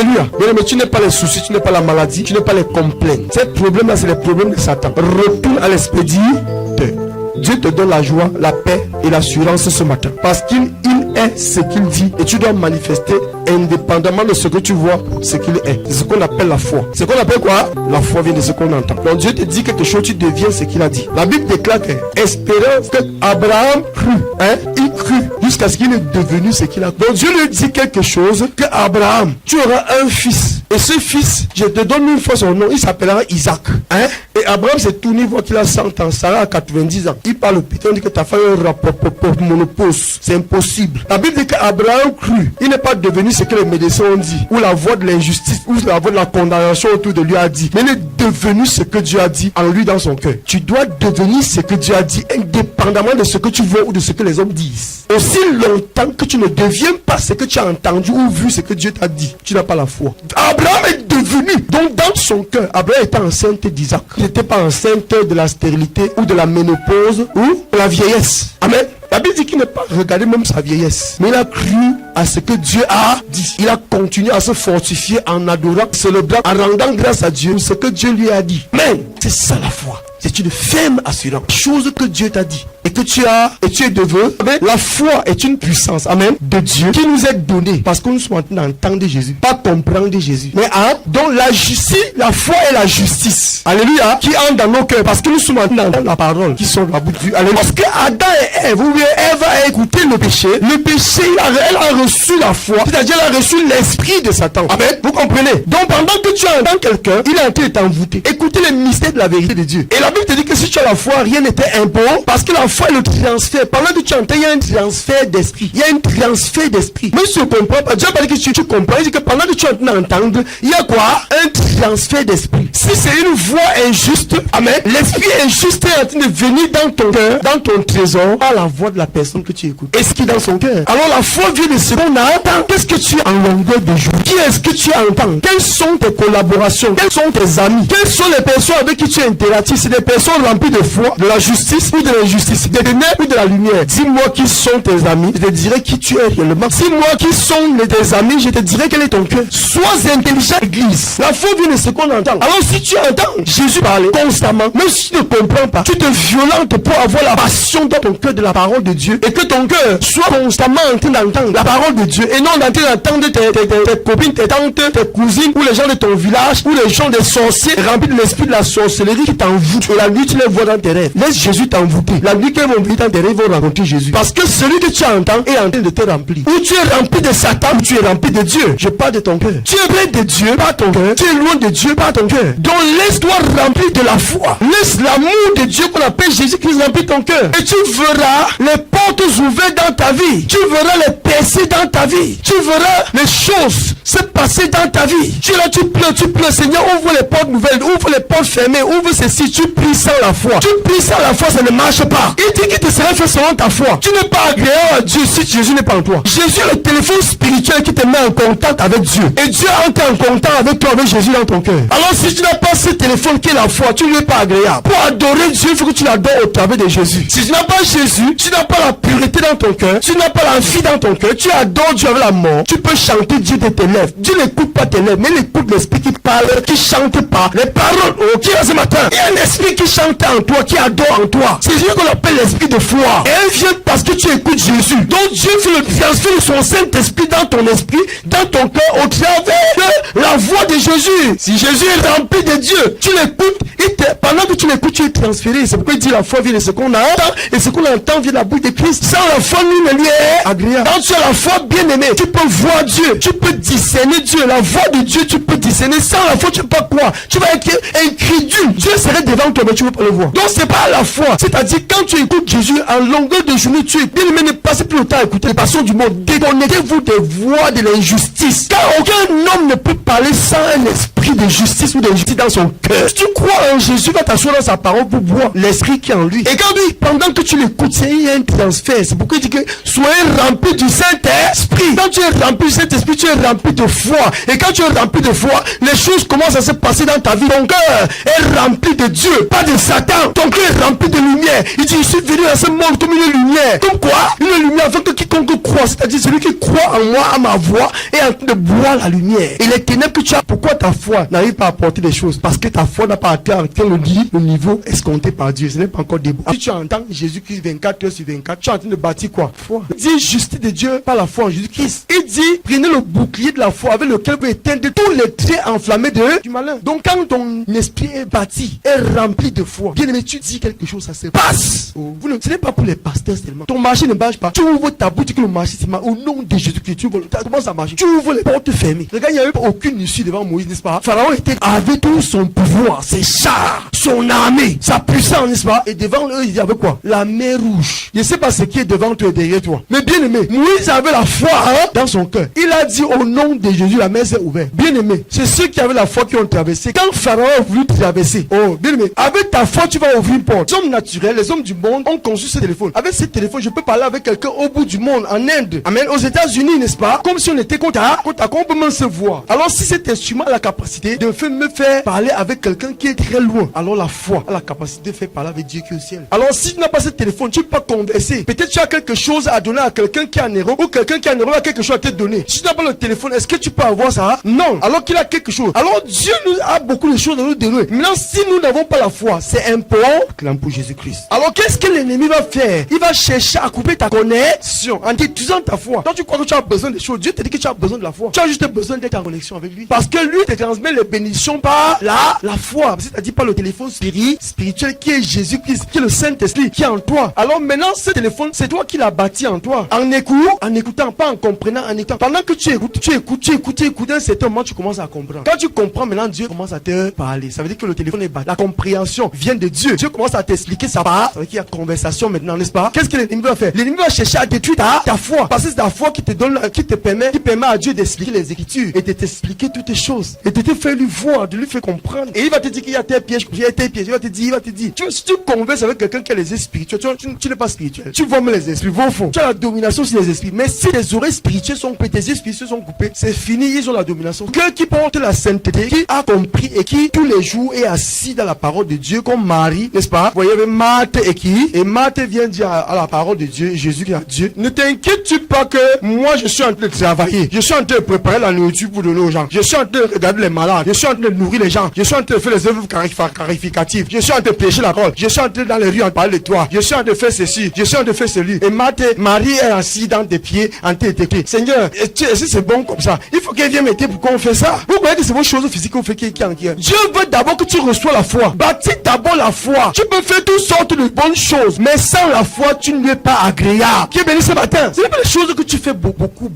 Alléluia. Mais tu n'es pas les soucis, tu n'es pas la maladie, tu n'es pas les complaints. Ces problèmes-là, c'est les problèmes de Satan. Retourne à l'expéditeur. Dieu te donne la joie, la paix et l'assurance ce matin. Parce qu'il est ce qu'il dit. Et tu dois manifester indépendamment de ce que tu vois, ce qu'il est. C'est ce qu'on appelle la foi. Ce qu'on appelle quoi? La foi vient de ce qu'on entend. Donc Dieu te dit quelque chose, tu deviens ce qu'il a dit. La Bible déclare que espérant que Abraham crut. Il crut jusqu'à ce qu'il est devenu ce qu'il a. Donc Dieu lui dit quelque chose, que Abraham, tu auras un fils. Et ce fils, je te donne une fois son nom, il s'appellera Isaac. Et Abraham s'est tourné, il voit qu'il a 100 ans, Sarah a 90 ans. Il parle putain, il dit que ta femme a un rapport monopause. C'est impossible. La Bible dit qu'Abraham crut. Il n'est pas devenu ce que les médecins ont dit, ou la voix de l'injustice, ou la voix de la condamnation autour de lui a dit. Mais il est devenu ce que Dieu a dit en lui dans son cœur. Tu dois devenir ce que Dieu a dit, indépendamment de ce que tu vois ou de ce que les hommes disent. Aussi longtemps que tu ne deviens pas ce que tu as entendu ou vu ce que Dieu t'a dit, tu n'as pas la foi. Abraham est devenu. Donc dans son cœur, Abraham était enceinte d'Isaac. Il n'était pas enceinte de la stérilité ou de la ménopause ou de la vieillesse. Amen. La Bible dit qu'il n'a pas regardé même sa vieillesse, mais il a cru à ce que Dieu a dit. Il a continué à se fortifier en adorant, célébrant, en rendant grâce à Dieu ce que Dieu lui a dit. Mais c'est ça la foi. C'est une ferme assurance. Chose que Dieu t'a dit et que tu as et tu es devenu. La foi est une puissance, amen, de Dieu qui nous est donnée parce que nous sommes en train d'entendre Jésus, pas comprendre Jésus. Mais donc la justice, la foi et la justice, alléluia, qui entre dans nos cœurs parce que nous sommes en train d'entendre la parole qui sont la bouche du alléluia. Parce que Adam et Ève, Ève a écouté le péché, elle a reçu la foi, c'est-à-dire elle a reçu l'esprit de Satan. Amen. Vous comprenez? Donc pendant que tu entends quelqu'un, il est en train de t'envoûter. Écoutez les mystères de la vérité de Dieu. Et la Bible te dit que si tu as la foi, rien n'était impossible parce que la foi est le transfert. Pendant que tu entends, il y a un transfert d'esprit. Il y a un transfert d'esprit. Mais si tu ne comprends pas, Dieu n'a pas dit que tu comprends. Il dit que pendant que tu es en train d'entendre, il y a quoi? Un transfert d'esprit. Si c'est une voix injuste, amen, l'esprit injuste est en train de venir dans ton cœur, dans ton trésor, par la voix de la personne que tu écoutes. Et ce qui est dans son cœur. Alors la foi vient de ce qu'on entend. Qu'est-ce que tu as en longueur de jour? Qui est-ce que tu entends? Quelles sont tes collaborations? Quels sont tes amis? Quelles sont les personnes avec qui tu interagis? C'est des personnes remplies de foi, de la justice ou de l'injustice, des ténèbres ou de la lumière. Dis-moi qui sont tes amis, je te dirai qui tu es réellement. Dis-moi qui sont tes amis, je te dirai quel est ton cœur. Sois intelligent, église. La foi vient de ce qu'on entend. Alors si tu entends Jésus parler constamment, même si tu ne comprends pas, tu te violentes pour avoir la passion dans ton cœur de la parole de Dieu et que ton cœur soit constamment en train d'entendre la parole de Dieu et non en train d'entendre tes copines, tes tantes, tes cousines ou les gens de ton village ou les gens des sorciers remplis de l'esprit de la sorcellerie qui t'envoûtent. Et la nuit tu les vois dans tes rêves. Laisse Jésus t'envoûter. La nuit qu'ils vont venir dans tes rêves, ils vont rencontrer Jésus. Parce que celui que tu entends est en train de te remplir. Ou tu es rempli de Satan ou tu es rempli de Dieu. Je parle de ton cœur. Tu es près de Dieu, pas ton cœur. Tu es loin de Dieu, pas ton cœur. Donc laisse-toi remplir de la foi. Laisse l'amour de Dieu qu'on appelle Jésus-Christ remplir ton cœur. Et tu verras les portes ouvertes dans ta vie. Tu verras les percées dans ta vie. Tu verras les choses se passer dans ta vie. Tu es là, tu pleures. Seigneur, ouvre les portes nouvelles, ouvre les portes fermées, ouvre ceci. Tu pries sans la foi. Tu pries sans la foi, ça ne marche pas. Il dit qu'il te sera fait selon ta foi. Tu n'es pas agréable à Dieu si Jésus n'est pas en toi. Jésus est le téléphone spirituel qui te met en contact avec Dieu. Et Dieu entre en contact avec toi, avec Jésus dans ton cœur. Alors si tu n'as pas ce téléphone qui est la foi, tu ne es pas agréable. Pour adorer Dieu, il faut que tu l'adores au travers de Jésus. Si tu n'as pas Jésus, tu n'as pas la pureté dans ton cœur, tu n'as pas la vie dans ton cœur, tu adores Dieu avec la mort, tu peux chanter Dieu de tes lèvres. Dieu n'écoute pas tes lèvres, mais il écoute l'esprit qui parle, qui chante pas. Les paroles, qui est ce matin? Il y a un esprit qui chante en toi, qui adore en toi. C'est Dieu qu'on appelle l'esprit de foi. Et elle vient parce que tu écoutes Jésus. Donc Dieu fait le transfert de son Saint-Esprit dans ton esprit, dans ton cœur, au travers de la voix de Jésus. Si Jésus est rempli de Dieu, tu l'écoutes, pendant que tu l'écoutes, tu es transféré. C'est pourquoi il dit la foi vient de ce qu'on entend, et ce qu'on entend vient de la bouche de Christ. Sans la foi, nul ne lui est agréable. Quand tu as la foi bien aimée, tu peux voir Dieu, tu peux discerner Dieu. La voix de Dieu, tu peux discerner. Sans la foi, tu ne peux pas croire. Tu vas être incrédule. Dieu serait devant toi, mais tu ne peux pas le voir. Donc c'est pas la foi. C'est-à-dire quand tu écoutes Jésus en longueur de journée, tu es bien aimé, ne passez plus le temps à écouter les passions du monde. Déconnectez-vous des voix de l'injustice. Car aucun homme ne peut parler sans un esprit de justice ou d'injustice dans son cœur. Si tu crois en Jésus, va t'asseoir dans sa parole pour voir l'esprit qui est en lui. Et quand lui, pendant que tu l'écoutes, il y a un transfert. C'est pourquoi il dit que soyez remplis du Saint-Esprit. Quand tu es rempli du Saint-Esprit, tu es rempli de foi. Et quand tu es rempli de foi, les choses commencent à se passer dans ta vie. Ton cœur est rempli de Dieu, pas de Satan. Ton cœur est rempli de lumière. Il dit, je suis venu dans ce monde comme une lumière. Comme quoi? Une lumière afin que quiconque croit, c'est-à-dire celui qui croit en moi, à ma voix, est en train de boire la lumière. Et les ténèbres que tu as, pourquoi ta foi n'arrive pas à apporter des choses? Parce que ta foi n'a pas atteint le niveau escompté par Dieu. Ce n'est pas encore debout. Si tu entends Jésus-Christ 24 heures sur 24, tu es en train de bâtir quoi? Foi. Il dit justice de Dieu par la foi en Jésus-Christ. Il dit prenez le bouclier de la foi avec lequel vous éteindre tous les traits enflammés du malin. Donc quand ton esprit est bâti, est rempli de foi, bien aimé, tu dis quelque chose, ça se passe. Ce n'est pas pour les pasteurs seulement. Ton marché ne marche pas. Tu ouvres ta boutique, le marché se marche. Au nom de Jésus-Christ, tu commences à marcher. Tu ouvres les portes fermées. Regarde, il n'y a eu aucune issue devant Moïse, n'est-ce pas? Pharaon avait tout son pouvoir, ses chars, son armée, sa puissance, n'est-ce pas? Et devant eux, il y avait quoi? La mer rouge. Je ne sais pas ce qui est devant toi et derrière toi. Mais bien aimé, Moïse avait la foi dans son cœur. Il a dit au nom de Jésus, la mer s'est ouverte. Bien aimé, c'est ceux qui avaient la foi qui ont traversé. Quand Pharaon a voulu traverser, oh, bien aimé, avec ta foi, tu vas ouvrir une porte. Les hommes naturels, les hommes du monde ont conçu ce téléphone. Avec ce téléphone, je peux parler avec quelqu'un au bout du monde, en Inde, amen, aux États-Unis, n'est-ce pas? Comme si on était contre on peut même se voir. Alors, si cet instrument a la capacité de me faire parler avec quelqu'un qui est très loin, alors la foi a la capacité de faire parler avec Dieu qui est au ciel. Alors, si tu n'as pas ce téléphone, tu peux pas converser. Peut-être tu as quelque chose à donner à quelqu'un qui est en héros, ou quelqu'un qui est en héros a quelque chose à te donner. Si tu n'as pas le téléphone, est-ce que tu peux avoir ça? Non. Alors qu'il a quelque chose. Alors, Dieu nous a beaucoup de choses à nous donner. Maintenant, si nous n'avons pas la foi, c'est important. Clame pour Jésus-Christ. Alors, qu'est-ce que l'ennemi va faire? Il va chercher à couper ta connexion en détruisant ta foi. Quand tu crois que tu as besoin des choses, Dieu te dit que tu as besoin de la foi. Tu as juste besoin d'être en connexion avec lui. Parce que lui te transmet les bénédictions par la foi. C'est-à-dire par le téléphone spirituel qui est Jésus-Christ, qui est le Saint-Esprit, qui est en toi. Alors maintenant, ce téléphone, c'est toi qui l'as bâti en toi. En écoutant, pas en comprenant, en écoutant. Pendant que tu écoutes, un certain moment, tu commences à comprendre. Quand tu comprends, maintenant, Dieu commence à te parler. Ça veut dire que le téléphone est bâti. La compréhension vient de Dieu. Dieu commence à t'expliquer sa part. Ça veut dire qu'il y a conversation maintenant, n'est-ce pas? Qu'est-ce que l'ennemi va faire? L'ennemi va chercher à détruire ta foi. Parce que c'est ta foi qui te donne, qui permet à Dieu d'expliquer les Écritures et de t'expliquer toutes les choses. Et de te faire lui voir, de lui faire comprendre. Et il va te dire qu'il y a tes pièges, il y a tes pièges. Il va te dire. Si tu converses avec quelqu'un qui a les esprits spirituels, tu n'es pas spirituel. Tu vois les esprits, vont au fond. Tu as la domination sur les esprits. Mais si tes oreilles spirituelles sont coupées, tes yeux spirituels sont coupés, c'est fini, ils ont la domination. Quelqu'un qui porte la sainteté, qui a compris et qui tous les jours est assis dans la parole de Dieu comme Marie, n'est-ce pas? Vous voyez, Marthe et qui? Et Marthe vient dire à la parole de Dieu, Jésus qui est Dieu, ne t'inquiète-tu pas que moi je suis en train de travailler, je suis en train de préparer la nourriture pour donner aux gens, je suis en train de regarder les malades, je suis en train de nourrir les gens, je suis en train de faire les œuvres clarificatives, je suis en train de prêcher la parole, je suis en train dans les rues en parler de toi, je suis en train de faire ceci, je suis en train de faire celui. Et Marie est assise dans tes pieds en train de t'écrire, Seigneur, est-ce que c'est bon comme ça? Il faut qu'elle vienne m'aider pour qu'on fait ça. Vous voyez que c'est vos choses physiques qu'on fait qui en qui. Dieu veut d'abord que tu reçois la foi. Bâtis d'abord la foi. Tu peux faire toutes sortes de bonnes choses, mais sans la foi, tu ne es pas agréable. Qui est béni ce matin? Ce n'est pas les choses que tu fais beaucoup,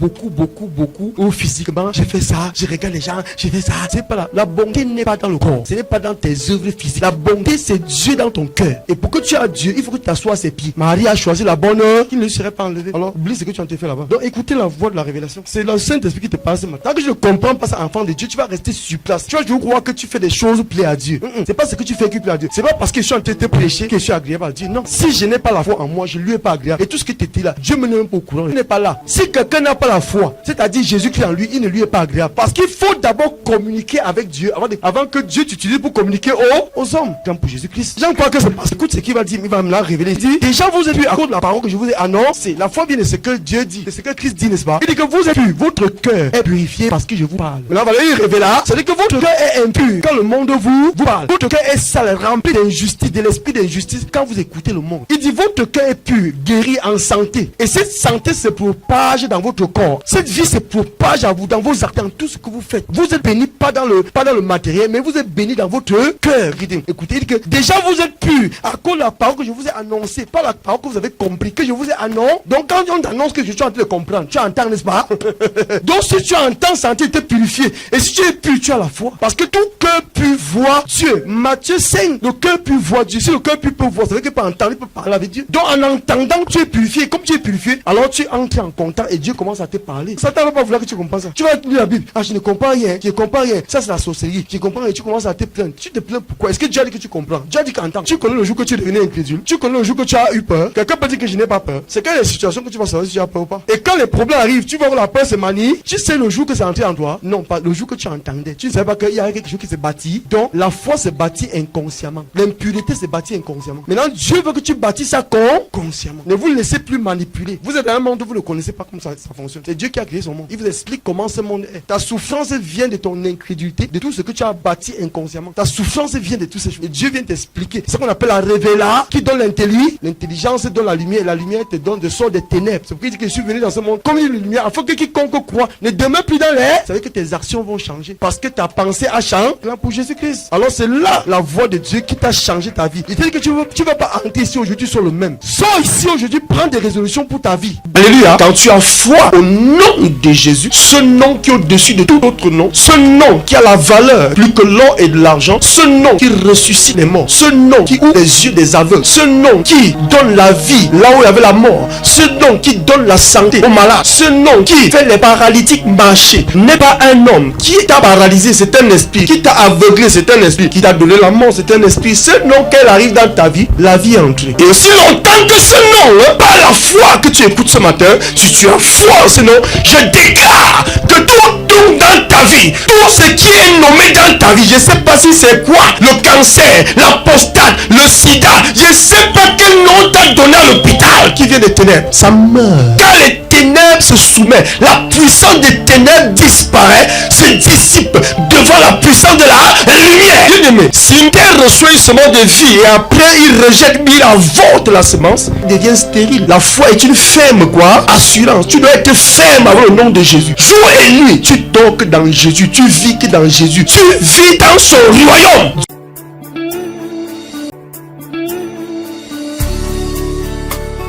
ou physiquement, je fais ça, je regarde les gens, je fais ça. C'est pas la bonté n'est pas dans le corps, ce n'est pas dans tes œuvres physiques. La bonté, c'est Dieu dans ton cœur. Et pour que tu aies Dieu, il faut que tu t'assoies à ses pieds. Marie a choisi la bonne heure qui ne serait pas enlevée. Alors, oublie ce que tu as fait là-bas. Donc, écoutez la voix de la révélation. C'est le Saint-Esprit qui te parle ce matin. Tant que je ne comprends pas ça, enfant de Dieu, tu vas rester sur place. Tu vas toujours croire que tu fais des choses plaisent à Dieu. C'est pas ce que tu fais qui plaît à Dieu. C'est pas parce que je suis en train de te prêcher que je suis agréable à Dieu. Non. Si je n'ai pas la foi en moi, je lui ai pas agréable. Et tout ce qui t'était là, Dieu me n'est même pas au courant. Il n'est pas là. Si quelqu'un n'a pas la foi, c'est-à-dire Jésus-Christ en lui, il ne lui est pas agréable. Parce qu'il faut d'abord communiquer avec Dieu avant que Dieu t'utilise pour communiquer aux hommes. Comme pour Jésus-Christ. J'en crois que c'est parce que écoute ce qu'il va dire, il va me la révéler. Il dit, déjà vous êtes pu à cause de la parole que je vous ai annoncée. La foi vient de ce que Dieu dit, de ce que Christ dit, n'est-ce pas? Il dit que vous êtes pu, votre cœur est purifié parce que je vous parle. Maintenant, il révèle là, c'est-à-dire que votre cœur est impur quand le monde vous parle. Votre cœur est sale, rempli d'injustice, de l'esprit d'injustice quand vous écoutez le monde. Il dit, votre cœur est pur, guéri, en santé. Et cette santé se propage dans votre corps. Cette vie se propage à vous, dans vos actes, dans tout ce que vous faites. Vous êtes béni pas dans le matériel, mais vous êtes béni dans votre cœur. Écoutez, il dit que déjà vous êtes pur à cause de la parole que je vous ai annoncée, pas la parole que vous avez compris, que je vous ai annoncé. Donc quand on t'annonce que je suis en train de comprendre, tu entends, n'est-ce pas? Donc si tu entends, santé, t'es purifié. Et si tu es pur, tu as la foi. Parce que tout cœur pur voit Dieu. Matthieu 5, le cœur pur voit Dieu. Si le cœur pur peut voir, ça veut dire qu'il peut entendre, il peut parler avec Dieu. Donc en entendant que tu es purifié, comme tu es purifié, alors tu entres en contact et Dieu commence à te parler. Satan ne va pas vouloir que tu comprennes ça. Tu vas lire la Bible. Ah, je ne comprends rien, je ne comprends rien. ça c'est la sorcellerie. Tu comprends et tu commences à te plaindre. Tu te plains pourquoi? Est-ce que Dieu a dit que tu comprends? Dieu a dit qu'entends. Tu connais le jour que tu es devenu incrédule. Tu connais le jour que tu as eu peur. Quelqu'un peut dire que je n'ai pas peur. C'est quand il y a des situations que tu vas savoir si tu as peur ou pas. Et quand les problèmes arrivent, tu vas voir la peur se manie. Tu sais le jour que c'est entré en toi? Non, pas le jour que tu entendais. Tu ne savais pas qu'il y a quelque chose qui s'est bâti. Donc la foi se bâtit inconsciemment. L'impureté se bâtit inconsciemment. Maintenant Dieu veut que tu bâtisses ça consciemment. Ne vous laissez plus manipuler. Vous êtes dans un monde où vous ne connaissez pas comment ça fonctionne. C'est Dieu qui a créé son monde. Il vous explique comment ce monde est. Ta souffrance vient de ton incrédulité, de tout ce que tu as bâti inconsciemment. Ta souffrance vient de toutes ces choses. Et Dieu vient t'expliquer. C'est ce qu'on appelle la révélation qui donne l'intelligence, donne la lumière. Et la lumière te donne de sort des ténèbres. C'est pourquoi il dit que je suis venu dans ce monde comme une lumière. Afin que quiconque croit ne demeure plus dans l'air. Ça veut dire que tes actions vont changer. Parce que ta pensée a changé pour Jésus-Christ. Alors c'est là la voix de Dieu qui t'a changé ta vie. Il te dit que tu ne vas pas entrer ici aujourd'hui sur le même. Sors ici aujourd'hui, prends des résolutions pour ta vie. Alléluia. Quand tu as foi au nom de Jésus, ce nom qui est au-dessus de tout autre nom, ce nom qui a la valeur plus que l'or et de l'argent, ce nom qui ressuscite les morts, ce nom qui ouvre les yeux des aveugles, ce nom qui donne la vie là où il y avait la mort, ce nom qui donne la santé aux malades, ce nom qui fait les paralytiques marcher, n'est pas un homme qui t'a paralysé, c'est un esprit, qui t'a aveuglé, c'est un esprit, qui t'a donné la mort, c'est un esprit. Ce nom qu'elle arrive dans ta vie, la vie est entrée. Et aussi longtemps que ce nom, par la foi que tu écoutes ce matin, si tu as foi en ce nom, je déclare que tout dans ta vie, tout ce qui est nommé dans ta vie, je ne sais pas si c'est quoi, le cancer, la prostate, le sida, je ne sais pas quel nom t'a donné à l'hôpital qui vient des ténèbres, ça meurt. Quand les ténèbres se soumettent, la puissance des ténèbres disparaît, se dissipe devant la puissance de la lumière. Bien-aimé, si une terre reçoit une semence de vie et après il rejette, il avorte la semence, il devient stérile. La foi est une ferme assurance. Tu dois être ferme avant le nom de Jésus. Jour et nuit, tu dors que dans Jésus, tu vis que dans Jésus, tu vis dans son royaume.